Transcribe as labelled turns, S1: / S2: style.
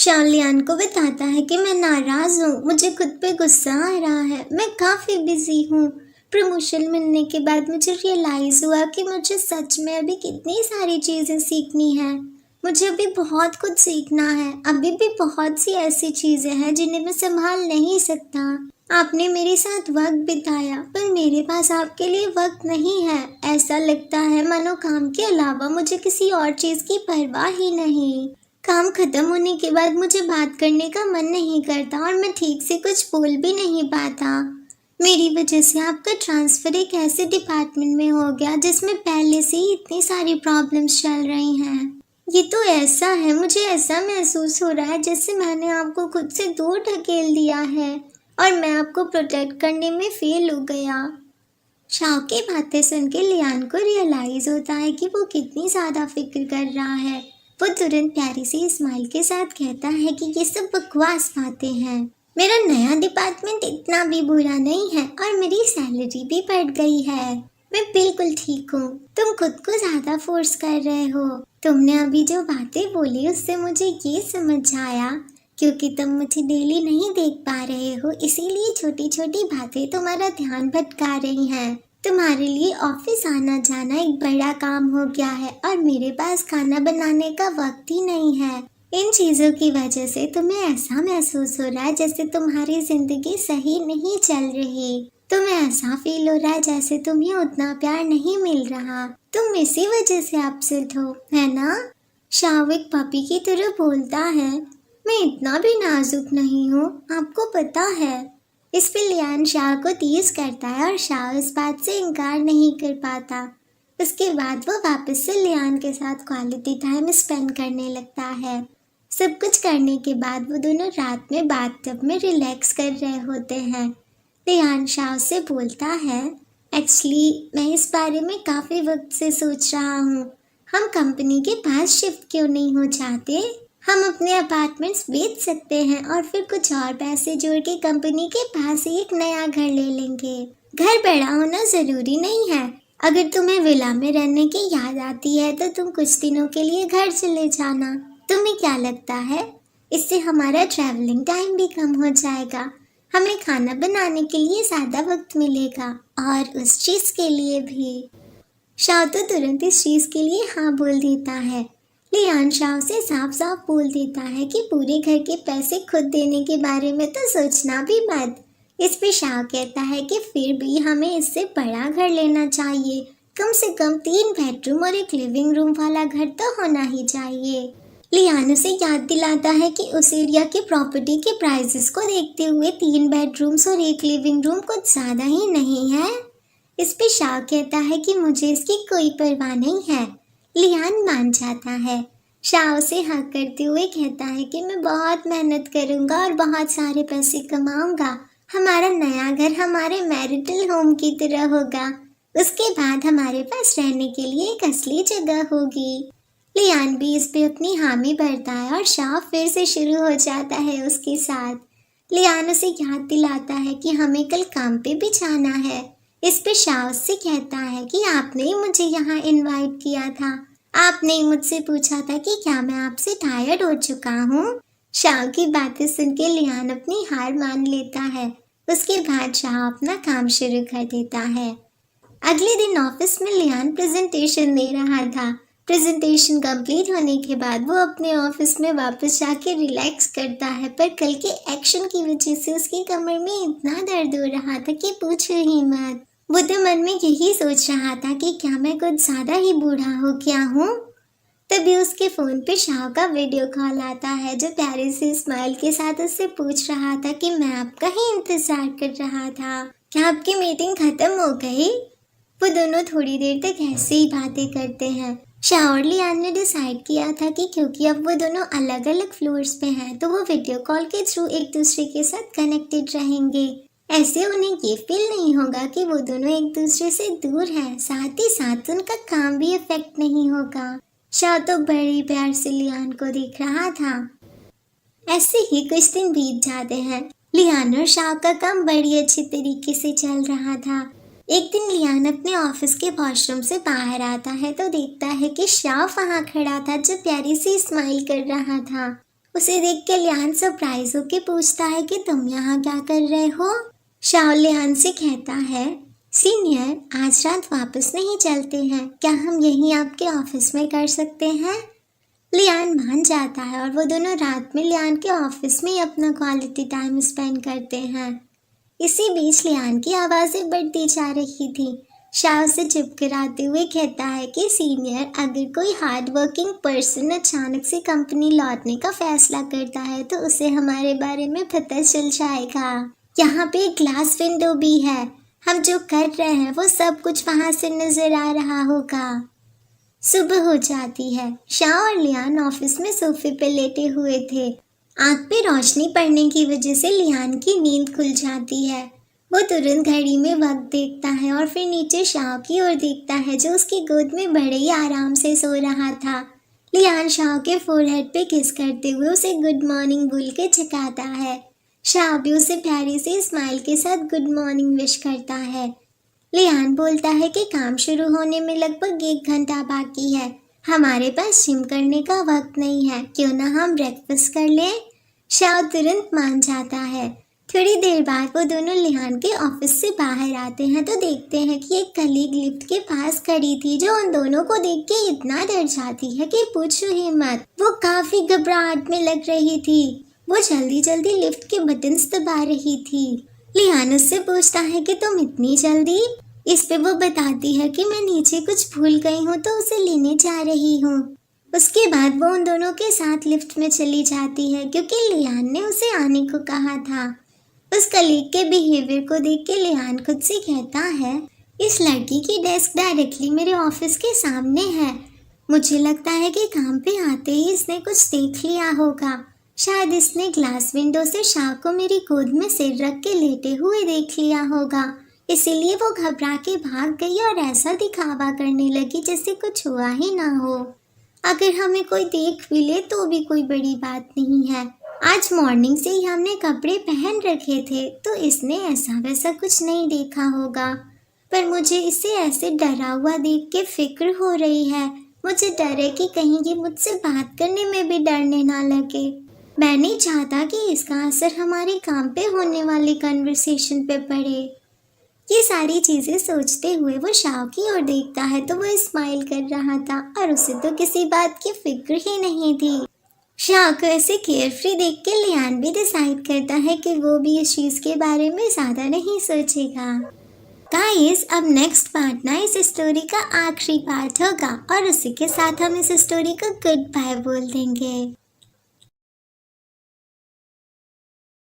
S1: Shao Lian को बताता है कि मैं नाराज़ हूँ, मुझे खुद पे गुस्सा आ रहा है, मैं काफ़ी बिजी हूँ। प्रमोशन मिलने के बाद मुझे रियलाइज़ हुआ कि मुझे सच में अभी कितनी सारी चीज़ें सीखनी हैं। मुझे अभी बहुत कुछ सीखना है, अभी भी बहुत सी ऐसी चीज़ें हैं जिन्हें मैं संभाल नहीं सकता। आपने मेरे साथ वक्त बिताया, पर मेरे पास आपके लिए वक्त नहीं है। ऐसा लगता है मानो काम के अलावा मुझे किसी और चीज़ की परवाह ही नहीं। काम खत्म होने के बाद मुझे बात करने का मन नहीं करता और मैं ठीक से कुछ बोल भी नहीं पाता। मेरी वजह से आपका ट्रांसफ़र एक ऐसे डिपार्टमेंट में हो गया जिसमें पहले से ही इतनी सारी प्रॉब्लम्स चल रही हैं। ये तो ऐसा है, मुझे ऐसा महसूस हो रहा है जैसे मैंने आपको खुद से दूर ढकेल दिया है और मैं आपको प्रोटेक्ट करने में फेल हो गया। शाओ की बातें सुन के लियान को रियलाइज होता है कि वो कितनी ज़्यादा फिक्र कर रहा है। वो तुरंत प्यारी सी स्माइल के साथ कहता है कि ये सब बकवास बातें हैं। मेरा नया डिपार्टमेंट इतना भी बुरा नहीं है और मेरी सैलरी भी बढ़ गई है। मैं बिल्कुल ठीक हूँ। तुम खुद को ज़्यादा फोर्स कर रहे हो। तुमने अभी जो बातें बोली उससे मुझे ये समझ आया, क्योंकि तुम मुझे डेली नहीं देख पा रहे हो, इसीलिए छोटी छोटी बातें तुम्हारा ध्यान भटका रही हैं। तुम्हारे लिए ऑफिस आना जाना एक बड़ा काम हो गया है और मेरे पास खाना बनाने का वक्त ही नहीं है। इन चीज़ों की वजह से तुम्हें ऐसा महसूस हो रहा है जैसे तुम्हारी जिंदगी सही नहीं चल रही। तुम्हें ऐसा फील हो रहा है जैसे तुम्हें उतना प्यार नहीं मिल रहा। तुम इसी वजह से अपसेट हो, है ना? शाओ एक पपी की तरह बोलता है। मैं इतना भी नाजुक नहीं हूँ, आपको पता है। इस पे लियान शाओ को टीज करता है और शाओ इस बात से इनकार नहीं कर पाता। उसके बाद वो वापस से लियान के साथ क्वालिटी टाइम स्पेंड करने लगता है। सब कुछ करने के बाद वो दोनों रात में बाथटब में रिलैक्स कर रहे होते हैं। लियान शाओ से बोलता है, एक्चुअली मैं इस बारे में काफ़ी वक्त से सोच रहा हूँ, हम कंपनी के पास शिफ्ट क्यों नहीं हो जाते? हम अपने अपार्टमेंट्स बेच सकते हैं और फिर कुछ और पैसे जोड़ के कंपनी के पास ही एक नया घर ले लेंगे। घर बड़ा होना ज़रूरी नहीं है। अगर तुम्हें विला में रहने की याद आती है तो तुम कुछ दिनों के लिए घर चले जाना। तुम्हें क्या लगता है? इससे हमारा ट्रैवलिंग टाइम भी कम हो जाएगा, हमें खाना बनाने के लिए ज़्यादा वक्त मिलेगा और उस चीज़ के लिए भी। शाओ तो तुरंत इस चीज़ के लिए हाँ बोल देता है। लियान शाओ से साफ साफ बोल देता है कि पूरे घर के पैसे खुद देने के बारे में तो सोचना भी मत। इस पे शाओ कहता है कि फिर भी हमें इससे बड़ा घर लेना चाहिए, कम से कम 3 बेडरूम और एक लिविंग रूम वाला घर तो होना ही चाहिए। लियान उसे याद दिलाता है कि उस एरिया की प्रॉपर्टी के प्राइसेस को देखते हुए 3 बेडरूम्स और एक लिविंग रूम कुछ ज़्यादा ही नहीं है। इस पे शाओ कहता है कि मुझे इसकी कोई परवाह नहीं है। लियान मान जाता है। शाओ से हक करते हुए कहता है कि मैं बहुत मेहनत करूंगा और बहुत सारे पैसे कमाऊंगा। हमारा नया घर हमारे मैरिटल होम की तरह होगा। उसके बाद हमारे पास रहने के लिए एक असली जगह होगी। लियान भी इस पे अपनी हामी भरता है और शाओ फिर से शुरू हो जाता है उसके साथ। लियान उसे याद दिलाता है कि हमें कल काम पे भी जाना है। इस पे शाओ से कहता है कि आपने ही मुझे यहाँ इनवाइट किया था, आपने ही मुझसे पूछा था कि क्या मैं आपसे टायर्ड हो चुका हूँ। शाओ की बातें सुन के लियान अपनी हार मान लेता है। उसके बाद शाओ अपना काम शुरू कर देता है। अगले दिन ऑफिस में लियान प्रेजेंटेशन दे रहा था। प्रेजेंटेशन कंप्लीट होने के बाद वो अपने ऑफिस में वापस जाके रिलैक्स करता है, पर कल के एक्शन की वजह से उसकी कमर में इतना दर्द हो रहा था कि पूछो ही मत। वो तो मन में यही सोच रहा था कि क्या मैं कुछ ज़्यादा ही बूढ़ा हो गया हूँ। तभी उसके फ़ोन पे शाओ का वीडियो कॉल आता है, जो प्यारे से स्माइल के साथ उससे पूछ रहा था कि मैं आपका ही इंतज़ार कर रहा था, क्या आपकी मीटिंग ख़त्म हो गई? वो दोनों थोड़ी देर तक ऐसे ही बातें करते हैं। शाओ और लियान ने डिसाइड किया था कि क्योंकि अब वो दोनों अलग अलग फ्लोर्स पे हैं तो वो वीडियो कॉल के थ्रू एक दूसरे के साथ कनेक्टेड रहेंगे। ऐसे उन्हें ये फील नहीं होगा कि वो दोनों एक दूसरे से दूर हैं, साथ ही साथ उनका काम भी इफेक्ट नहीं होगा। शाओ तो बड़े प्यार से लियान को देख रहा था। ऐसे ही कुछ दिन बीत जाते हैं। लियान और शाओ का काम बड़ी अच्छी तरीके से चल रहा था। एक दिन लियान अपने ऑफिस के वॉशरूम से बाहर आता है तो देखता है कि शाओ वहाँ खड़ा था, जो प्यारी सी स्माइल कर रहा था। उसे देख के लियान सरप्राइज होके पूछता है कि तुम यहाँ क्या कर रहे हो। शाओ लियान से कहता है, सीनियर आज रात वापस नहीं चलते हैं, क्या हम यहीं आपके ऑफिस में कर सकते हैं। लियान मान जाता है और वो दोनों रात में लियान के ऑफिस में ही अपना क्वालिटी टाइम स्पेंड करते हैं। इसी बीच लियान की आवाज़ें बढ़ती जा रही थी। शाओ से चुप कराते हुए कहता है कि सीनियर अगर कोई हार्ड वर्किंग पर्सन अचानक से कंपनी लौटने का फैसला करता है तो उसे हमारे बारे में पता चल जाएगा। यहाँ पे एक ग्लास विंडो भी है, हम जो कर रहे हैं वो सब कुछ वहाँ से नजर आ रहा होगा। सुबह हो जाती है। शाओ और लियान ऑफिस में सोफे पे लेटे हुए थे। आँख पे रोशनी पड़ने की वजह से लियान की नींद खुल जाती है। वो तुरंत घड़ी में वक्त देखता है और फिर नीचे शाओ की ओर देखता है जो उसकी गोद में बड़े ही आराम से सो रहा था। लियान शाओ के फोरहेड पे किस करते हुए उसे गुड मॉर्निंग बोल के जगाता है। शाओ भी उसे प्यारी से स्माइल के साथ गुड मॉर्निंग विश करता है। लियान बोलता है कि काम शुरू होने में लगभग 1 घंटा बाकी है, हमारे पास जिम करने का वक्त नहीं है, क्यों ना हम ब्रेकफास्ट कर लें। शाओ तुरंत मान जाता है। थोड़ी देर बाद वो दोनों लियान के ऑफिस से बाहर आते हैं तो देखते हैं कि एक कलीग लिफ्ट के पास खड़ी थी जो उन दोनों को देख के इतना डर जाती है कि पूछो ही मत। वो काफी घबराहट में लग रही थी। वो जल्दी जल्दी लिफ्ट के बटन्स दबा रही थी। लियान उससे पूछता है कि तुम इतनी जल्दी। इस पे वो बताती है कि मैं नीचे कुछ भूल गई हूँ तो उसे लेने जा रही हूँ। उसके बाद वो उन दोनों के साथ लिफ्ट में चली जाती है क्योंकि लियान ने उसे आने को कहा था। उस कलीग के बिहेवियर को देख के लियान खुद से कहता है, इस लड़की की डेस्क डायरेक्टली मेरे ऑफिस के सामने है। मुझे लगता है कि काम पे आते ही इसने कुछ देख लिया होगा। शायद इसने ग्लास विंडो से शाह को मेरी गोद में सिर रख के लेटे हुए देख लिया होगा, इसीलिए वो घबरा के भाग गई और ऐसा दिखावा करने लगी जैसे कुछ हुआ ही ना हो। अगर हमें कोई देख भी ले तो भी कोई बड़ी बात नहीं है। आज मॉर्निंग से ही हमने कपड़े पहन रखे थे तो इसने ऐसा वैसा कुछ नहीं देखा होगा, पर मुझे इसे ऐसे डरा हुआ देख के फिक्र हो रही है। मुझे डर है कि कहीं ये मुझसे बात करने में भी डरने ना लगे। मैं नहीं चाहता कि इसका असर हमारे काम पे होने वाली कन्वर्सेशन पे पड़े। ये सारी चीजें सोचते हुए वो शाओ की ओर देखता है तो वो स्माइल कर रहा था और उसे तो किसी बात की फिक्र ही नहीं थी। शाओ को ऐसे केयरफ्री देख के लियान भी डिसाइड करता है कि वो भी इस चीज़ के बारे में ज़्यादा नहीं सोचेगा। गाइस अब नेक्स्ट पार्ट ना इस स्टोरी का आखिरी पार्ट होगा और उसी के साथ हम इस स्टोरी को गुड बाय बोल देंगे।